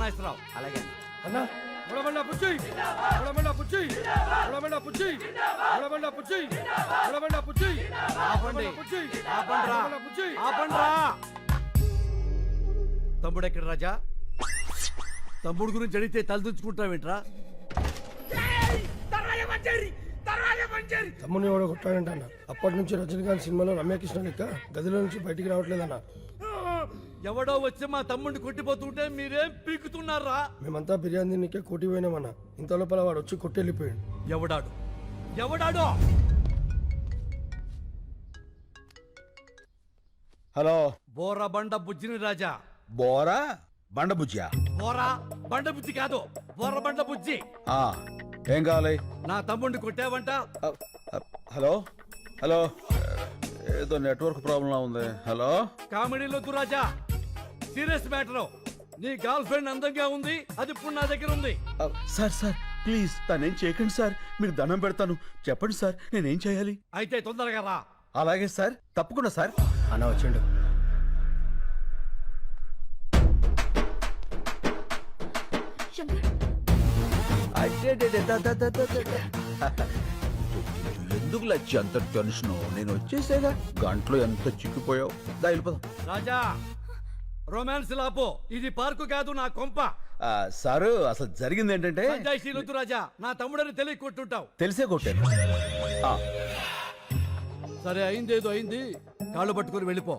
నాగేశ్వరరావు. అలాగే అన్నా ముడబండ పుచ్చి ముడబండ పుచ్చి ముడబండ పుచ్చి ముడబండ పుచ్చి ముడబండ పుచ్చి ఆపండి పుచ్చి ఆపండ్రా పుచ్చి ఆపండ్రా. తమ్ముడు ఎక్కడ రాజా? తమ్ముడు గురించి అడిగితే తలదించుకుంటావేంట్రా? తమ్ముని ఎవడో కొట్టాడంట అన్న. అప్పటి నుంచి రజనీకాంత్ సినిమాలో రమ్యకృష్ణ లెక్క గదిలో నుంచి బయటికి రావట్లేదన్న. ఎవడో వచ్చి మా తమ్ముడిని కొట్టిపోతుంటే మీరేం పీకుతున్నారా? మేమంతా బిర్యానీ నీకే కొట్టి పోయినామన్న. ఇంత లోపల వాడు వచ్చి కొట్టి వెళ్ళిపోయాడు. ఎవడాడు ఎవడాడో? హలో, బోరా బండ బుజ్జిని రాజా. బోరా బండ బుజ్జా? బోరా బండ బుజ్జి కాదు, బోర బండ బుజ్జి. ఏం కావాలి? నా తమ్ముడిని కొట్టావంట. హలో హలో, ఏదో నెట్వర్క్ ప్రాబ్లం ఉంది. హలో, కామెడీలో రాజా, సీరియస్ మ్యాటర్. నీ గర్ల్ ఫ్రెండ్ అందంగా ఉంది, అది ఇప్పుడు నా దగ్గర ఉంది. సార్ సార్ ప్లీజ్ తనేం చేయకండి సార్, మీకు దండం పెడతాను. చెప్పండి సార్, నేనేం చేయాలి? అయితే తొందరగా రా. అలాగే సార్, తప్పకుండా సార్. అన్న వచ్చిండు. ఎందుకు లచ్చి అంత టెన్షన్? నేను వచ్చేసేగా, గంటలో ఎంత చిక్కిపోయావు. దా వెళ్ళిపోదాం. రాజా, రొమాన్స్ లాపో, ఇది పార్కు కాదు, నా కొంప. సారు అసలు జరిగింది ఏంటంటే, పంచాయతీలొద్దు రాజా, నా తమ్ముడని తెలియ కొట్టుంటావు. తెలిసే కొట్టాను. సరే, అయిందేదో అయింది, కాళ్ళు పట్టుకుని వెళ్ళిపో.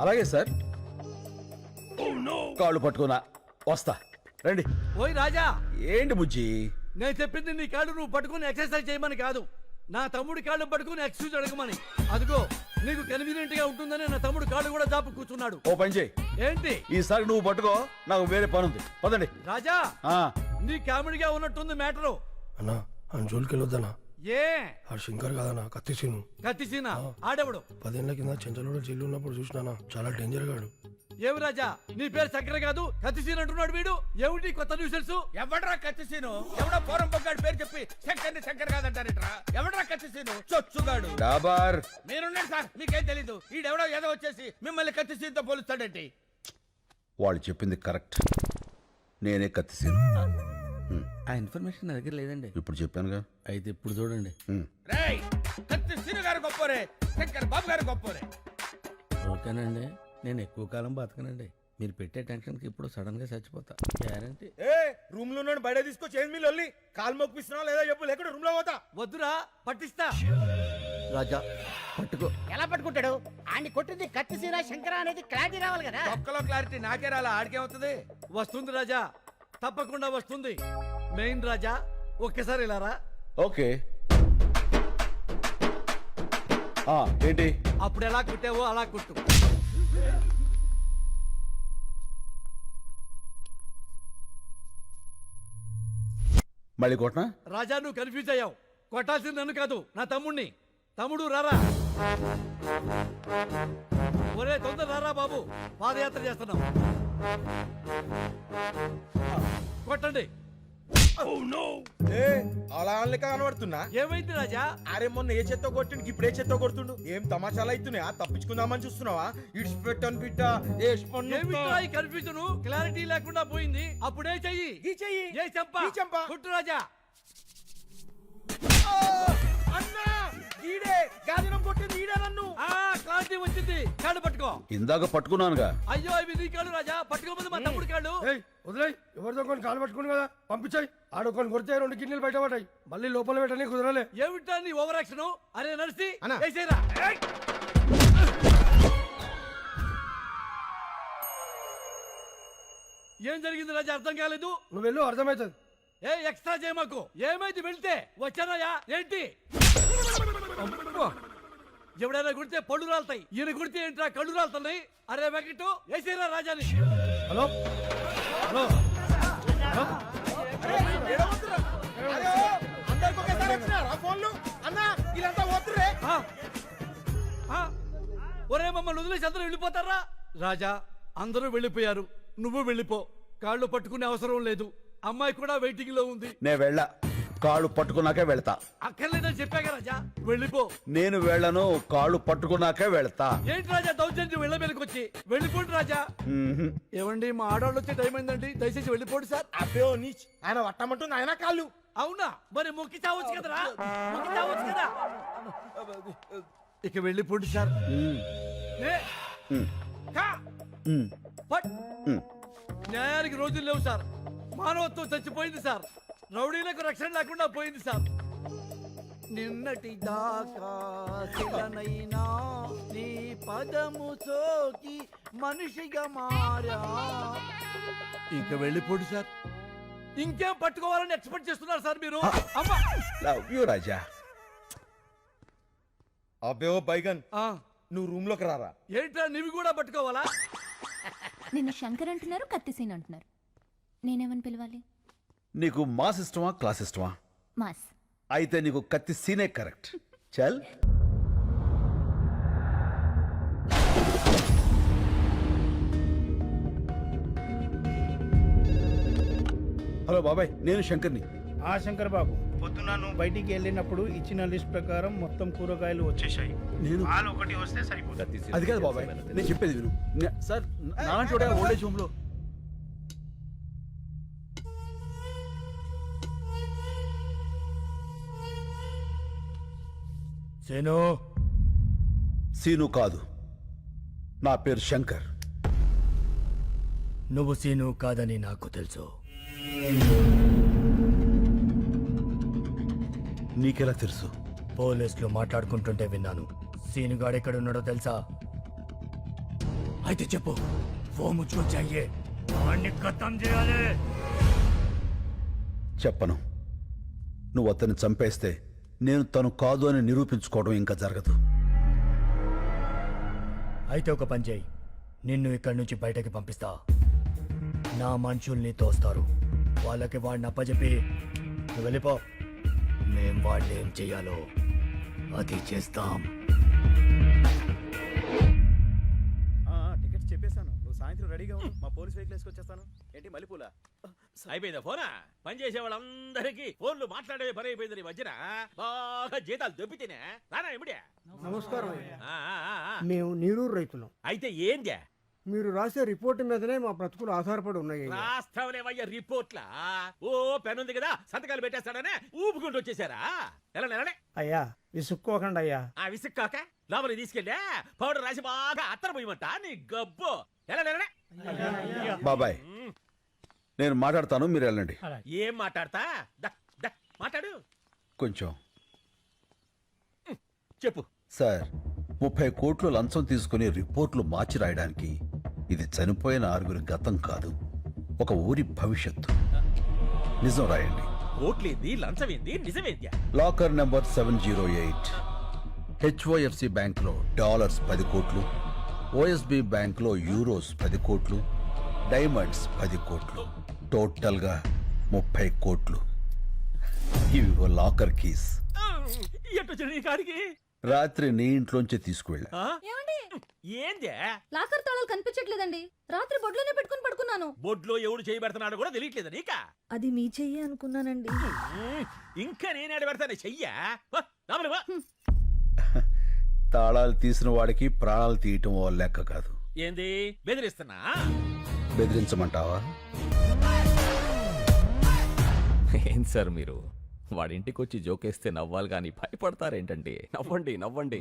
అలాగే సార్, కాళ్ళు పట్టుకున్నా వస్తా. రండి. ఓయ్ రాజా, ఏంటి బుజ్జి? నేను చెప్పింది నీ కాళ్ళు నువ్వు పట్టుకుని ఎక్సర్సైజ్ చేయమని కాదు, నా తమ్ముడి కాళ్ళు పట్టుకుని ఎక్స్క్యూజ్ అడగమని. అదిగో నీకు కన్వీనియంట్ గా ఉంటుందని నా తమ్ముడు కాళ్ళు కూడా జాపు కూర్చున్నాడు. ఓ పని చేయి. ఏంటి? ఈసారి నువ్వు పట్టుకో, నాకు వేరే పని ఉంది. పదండి. రాజా, నీ కామెడీగా ఉన్నట్టుంది మ్యాటరు. అన్నా అని జోలికి వెళ్ళొద్దన్నా. ఏ ఆ శంకర్ కాదన్నా, కత్తిసీను. కత్తిసీనా? ఆడెవడు? 10 ఏళ్ల కింద చెంచలోడ జైలు ఉన్నప్పుడు చూసినా, చాలా డేంజర్ గాడు. ఏమి రాజా, నీ పేరు శంకర్ కాదు కత్తిసీన్ అంటున్నాడు వీడు. ఏమిటి కొత్త న్యూసెన్స్? ఎవడ్రా కత్తిసీను? ఎవడో పోరం పొగ్గాడు పేరు చెప్పి శంకర్ని శంకర్ కాదంటారేట్రా? ఎవడ్రా కత్తిసీను? చొచ్చుగాడు. డాబార్, మీరున్నాడు సార్, మీకేం తెలీదు. ఈడెవడో ఏదో వచ్చేసి మిమ్మల్ని కత్తిసీన్తో పోలుస్తాడేంటి? వాళ్ళు చెప్పింది కరెక్ట్. నేనే కత్తిసీను. ఆ ఇన్ఫర్మేషన్ నా దగ్గర లేదండి. ఇప్పుడు చెప్పానుగా. అయితే ఇప్పుడు చూడండి. రేయ్, కత్తిసీను గారు గొప్పోరే, శంకర్ బాబు గారు గొప్పోరే. ఓకేనండి, నేను ఎక్కువ కాలం బతకనండి. మీరు పెట్టే టెన్షన్కి ఇప్పుడు సడన్ గా చచ్చిపోతా గ్యారంటీ. ఏ రూమ్ లో బయట తీసుకొచ్చి ఏం మీరు వెళ్ళి కాలు మొక్కిస్తున్నావు లేదా చెప్పు, లేకుండా రూమ్ లో పోతా. వద్దురా, పట్టిస్తా. రాజా పట్టుకో. ఎలా పట్టుకుంటాడు? ఆడిని కొట్టింది కత్తిసీన శంకర అనేది క్లారిటీ రావాలి కదా. ఒక్కలో క్లారిటీ నాకే రాలా, ఆడికేమవుతుంది? వస్తుంది రాజా, తప్పకుండా వస్తుంది. మెయిన్ రాజా, ఒక్కసారి ఇలా రా. ఓకే. ఏంటి? అప్పుడు ఎలా కుట్టావో అలా కుట్టు. మళ్ళీ కొట్టనా? రాజా, నువ్వు కన్ఫ్యూజ్ అయ్యావు. కొట్టాల్సింది నన్ను కాదు, నా తమ్ముణ్ణి. తమ్ముడు రారా. ఒరే తొందర రారా బాబు, పాదయాత్ర చేస్తున్నాం. కొట్టండి. అలా కనబడుతున్నా. ఏమైంది రాజా? అరే మొన్న ఏ చెత్త కొట్టిండు, ఇప్పుడు ఏ చెత్త కొడుతుండు? ఏం తమాషాలు అవుతున్నాయా? తప్పించుకుందామని చూస్తున్నావా? ఇడ్స్ పెట్టను బిడ్డ. కన్ఫ్యూజన్, క్లారిటీ లేకుండా పోయింది. అప్పుడే చెయ్యి. ఈ చెయ్యి. ఏ చెంప. ఈ చెంప. కొట్టు రాజా. అన్నా, ఈడే గాజనం కొట్టింది, ఈడే నన్ను. క్లారిటీ వచ్చింది. కాళ్ళు పట్టుకో. ఇందాక పట్టుకున్నానుగా. అయ్యో, ఇవి నీ కాళ్ళు రాజా, పట్టుకోపోతే మా తమ్ముడు కాళ్ళు. వదిలేయ్, ఎవరితో కొన్ని కాలు పట్టుకుని కదా పంపించాయి. ఆడు కొన్ని కొడితే 2 కిడ్నీలు బయట పడ్డాయి. మళ్ళీ లోపల పెట్టని కుదరలే. ఏమిటా నీ ఓవర్ యాక్షన్? అరే నడిసి అన్నా. వేసేరా. ఏం జరిగింది రాజా, అర్థం కాలేదు. నువ్వు వెళ్ళు, అర్థమవుతుంది. ఏ ఎక్స్ట్రా చేయమాకు. ఏమైంది వెళ్తే? వచ్చానయ్యా. ఏంటి? ఎవడైనా కుడితే పళ్ళు రాలుతాయి, ఈయన కుడితే ఏంట్రా కళ్ళు రాలుతున్నాయి. అరే వెంకటు, వేసేరా రాజాని. హలో హలో ఒరే, మమ్మల్ని వదిలేసి అందరూ వెళ్ళిపోతారా? రాజా, అందరూ వెళ్ళిపోయారు, నువ్వు వెళ్ళిపో. కాళ్ళు పట్టుకునే అవసరం లేదు. అమ్మాయి కూడా వెయిటింగ్ లో ఉంది. నే వెళ్ళా. కాళ్ళు పట్టుకున్నాకే వెళ్తా. అక్కర్లేదని చెప్పాక రాజా వెళ్ళిపో. నేను వెళ్ళను, కాళ్ళు పట్టుకున్నాకే వెళ్తా. ఏంటి రాజా దౌర్జన్యం వెళ్ళ మీదకి వచ్చి? వెళ్ళిపోండి రాజా. ఏమండి మా ఆడవాళ్ళు వచ్చే టైం అయిందండి, దయచేసి వెళ్ళిపోండి సార్. అబ్బే ఓ నీచ్, ఆయన వట్టమంటుంది ఆయన కాళ్ళు. అవునా, మరి మొక్కి చావచ్చు కదరా, మొక్కి చావచ్చు కదా. ఇక వెళ్ళిపోండి సార్. నే. కా. పట్. న్యాయానికి రోజులు లేవు సార్. మానవత్వం చచ్చిపోయింది సార్. రౌడీలకు రక్షణ లేకుండా పోయింది సార్. నిన్నటి దాకా శిలనైనా నీ పదము సోకి మనిషిగా మారా. ఇక వెళ్ళిపోండి సార్. ఇంకేం పట్టుకోవాలని ఎక్స్పెక్ట్ చేస్తున్నారు సార్ మీరు? అమ్మా లవ్ యూ రాజా. అబ్బే ఓ బైగన్, ఆ, నువ్వు రూమ్ లోకి రారా. ఏంట్రా నీవి కూడా పట్టుకోవాలా? నిన్ను శంకర్ అంటున్నారు, కత్తిసీన్ అంటున్నారు. నేనేమని పిలవాలి? నీకు మాస్ ఇష్టమా, క్లాస్ ఇష్టమా? మాస్. అయితే నీకు కత్తి సీనే కరెక్ట్. చల్. హలో బాబాయ్, నేను శంకర్ని. ఆ శంకర్ బాబు, పొద్దున నువ్వు బయటికి వెళ్ళినప్పుడు ఇచ్చిన లిస్ట్ ప్రకారం మొత్తం కూరగాయలు వచ్చేసాయి. నేను పాలు ఒకటి వస్తే సరిపోతుంది. అది కాదు బాబాయ్, నేను చెప్పేది విను. సార్ నాలాంటి వాడే ఓల్డేజ్ హోమ్ లో. సేను, సీను కాదు, నా పేరు శంకర్. నువ్వు సీను కాదని నాకు తెలుసు. నీకెలా తెలుసు? పోలీసులు మాట్లాడుకుంటుంటే విన్నాను. సీను గాడు ఎక్కడున్నాడో తెలుసా? అయితే చెప్పు. ఓ ముచ్చుకో చాయే, వాణ్ణి ఖతం చేయాలి. చెప్పను. నువ్వు అతన్ని చంపేస్తే నేను తను కాదు అని నిరూపించుకోవడం ఇంకా జరగదు. అయితే ఒక పని చేయి, నిన్ను ఇక్కడి నుంచి బయటకి పంపిస్తా. నా మనుషుల్ని తోస్తారు. వాళ్ళకి వాడిని అప్పచెప్పి నువ్వు వెళ్ళిపో. మేం వాళ్ళు ఏం చెయ్యాలో అది చేస్తాం. టికెట్స్ చెప్పేశాను, నువ్వు సాయంత్రం రెడీగా ఉండు. మా పోలీస్ వెహికల్ వేసుకొచ్చేస్తాను. ఏంటి మల్లెపూల? అయిపోయిందా ఫోనా? పని చేసే వాళ్ళందరికీ ఫోన్లు మాట్లాడే పని అయిపోయింది. ఈ మధ్యన బాగా జీతాలు దొబ్బితేనే రానా ఇమిడే. నమస్కారం. ఆ, ఆ, ఆ, ఆ. మేము నీరూరు రైతులం. అయితే ఏందే? మీరు రాసే రిపోర్ట్ మీదనే మా బ్రతుకులు ఆధారపడి ఉన్నాయి. రాస్తావులేవయ్య రిపోర్ట్లా? ఓ పెన్ ఉంది కదా, సంతకాలు పెట్టేస్తాడనే ఊపుకుంటూ వచ్చేసారా? ఎలా నెలనే అయ్యా విసుక్కోకండి అయ్యా. ఆ విసుక్కాక లోపలికి తీసుకెళ్ళా పౌడర్ రాసి బాగా అత్తర పోయమంట నీ గబ్బు. ఎలా నెలనే బాబాయ్, నేను మాట్లాడతాను, మీరు వెళ్ళండి. ఏం మాట్లాడతా? మాట్లాడు కొంచెం. చెప్పు. సార్, 30 కోట్లు లంచం తీసుకుని రిపోర్ట్లు మార్చి రాయడానికి ఇది చనిపోయిన 6 గతం కాదు, ఒక ఊరి భవిష్యత్తు. నిజం రాయండి. ఓట్లేంది, లంచమేంది, నిజమేంది? Locker number 708. హెచ్ఓఎఫ్సి బ్యాంక్లో డాలర్స్ 10 కోట్లు, ఓఎస్బి బ్యాంక్లో యూరోస్ 10 కోట్లు, డైమండ్స్ 10 కోట్లు, టోటల్గా 30 కోట్లు. ఇవి లాకర్ కీస్. ఎట్టొచ్చిన నీ కాడికి? రాత్రి నీ ఇంట్లోంచి తీసుకువెళ్ళా. ఆ? ఏమండి? ఏందే? లాకర్ తాళాలు కనిపించట్లేదండి. రాత్రి బొడ్లోనే పెట్టుకుని పడుకున్నాను. బొడ్లో ఎవడు చేయబెడుతున్నాడో కూడా తెలియట్లేదు నీకా? అది మీ చెయ్యి అనుకున్నానండి. ఇంకా నేనేడ పెడతానే చెయ్యా? రాములు వా. తాళాలు తీసిన వాడికి ప్రాణాలు తీయటం ఓ లెక్క కాదు. ఏంది బెదిరిస్తున్నా? బెదిరించమంటావా? ఏం సార్ మీరు వాడింటికి వచ్చి జోకేస్తే నవ్వాలి కానీ భయపడతారేంటండి? నవ్వండి నవ్వండి.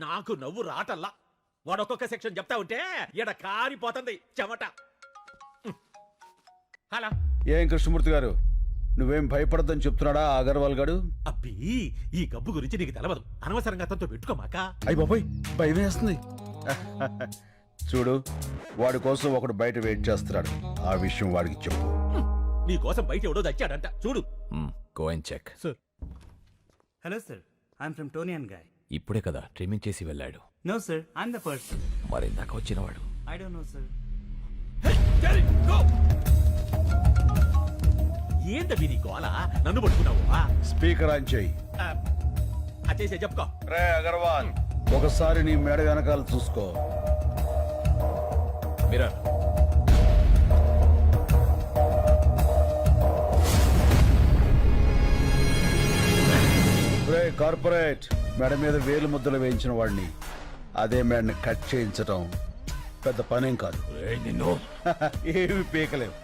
నాకు నవ్వు రాటల్లా. వాడొక్కొక్క సెక్షన్ చెప్తా ఉంటే ఈడ కారిపోతుంది చెమట. హలో, ఏం కృష్ణమూర్తి గారు, నువ్వేం భయపడద్దని చెప్తున్నాడా అగర్వాల్ గాడు? అబ్బి ఈ గబ్బు గురించి నీకు తెలవదు. అనవసరంగా అతనితో పెట్టుకోమాక. అయ్య బాబాయ్, భయం వేస్తుంది. చూడు, వాడి కోసం ఒకడు బయట వెయిట్ చేస్తున్నాడు. ఆ విషయం వాడికి చెప్పు. నీ కోసం బయట ఎవడో దచ్చాడంట చూడు. Go and check. Hello sir, I'm from Toni and Guy. ఇప్పుడే కదా ట్రిమ్మింగ్ చేసి వెళ్ళాడు. No sir, I'm the person. మరి ఇందాక వచ్చినవాడు ఐ డోంట్ నో సార్. ఏందవి నీ గోల? నన్ను పట్టుకున్నావు? స్పీకర్ ఆన్ చేయి. అచ్చేసే చెప్పుకో. రే అగర్వాల్, ఒకసారి నీ మేడ వెనకాల చూసుకో. మిర్రర్. కార్పొరేట్ మెడ మీద వేలు ముద్దలు వేయించిన వాడిని అదే మెడని కట్ చేయించటం పెద్ద పనేం కాదు. నిన్ను ఏమి పీకలేవు.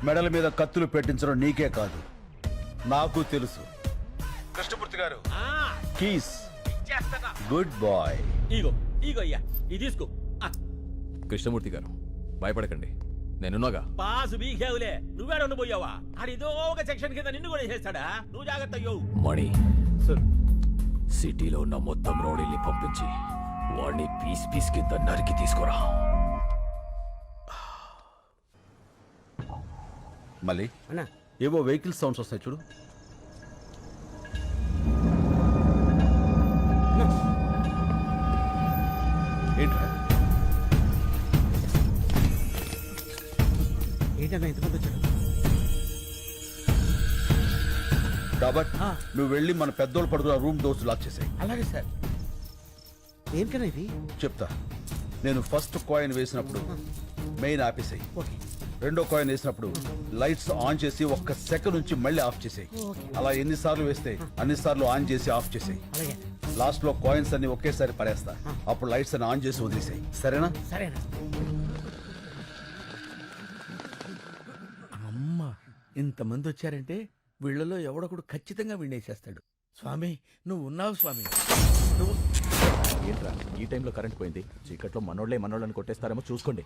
మెడల మీద కత్తులు పెట్టించడం నీకే కాదు నాకు తెలుసు. కృష్ణమూర్తి గారు ఆ, కీస్. ఇచ్చేస్తానా? Good bye. ఇగో ఇగో అయ్యా ఇది తీసుకో. ఆ, కృష్ణమూర్తి గారు భయపడకండి, నేనున్నాగా. పాసు బీకేవులే నువ్వేడ పోయావా? ఆడిదో ఒక సెక్షన్ కింద నిన్ను కూడా చేస్తాడా? నువ్వు జాగ్రత్త అయ్యో. మణి, సిటీలో ఉన్న మొత్తం రౌడీల్ని పంపించి వాడిని పీస్ పీస్ కింద నరికి తీసుకురా. మళ్ళీ అన్నా ఏవో వెహికల్ సౌండ్స్ వస్తాయి చూడు. ఏంట్రా? ఏంటన్నా ఎంతమంది వచ్చాడు? డాబర్ నువ్వు వెళ్ళి మన పెద్దోళ్ళు పడుకున్న రూమ్ డోర్స్ లాక్ చేసాయి. అలాగే సార్. ఏంటన్నా ఇది? చెప్తా. నేను ఫస్ట్ కాయిన్ వేసినప్పుడు మెయిన్ ఆపేసాయి. ఓకే రెండో కాయిన్ వేసినప్పుడు లైట్స్ ఆన్ చేసి ఒక్క సెకండ్ నుంచి మళ్ళీ ఆఫ్ చేసాయి. అలా ఎన్నిసార్లు వేస్తే అన్నిసార్లు ఆన్ చేసి ఆఫ్ చేసాయి. అలాగే లాస్ట్ లో కాయిన్స్ అన్ని ఒకేసారి పడేస్తా. అప్పుడు లైట్స్ అన్ని ఆన్ చేసి వదిలేసాయి. సరేనా? సరేనా? అమ్మ, ఇంతమంది వచ్చారంటే వీళ్ళలో ఎవడొకడు ఖచ్చితంగా వినేసేస్తాడు. స్వామి నువ్వు ఉన్నావు స్వామి. నువ్వు ఏంట్రా ఈ టైంలో కరెంట్ పోయింది? చీకట్లో మనోళ్ళని కొట్టేస్తారేమో చూసుకోండి.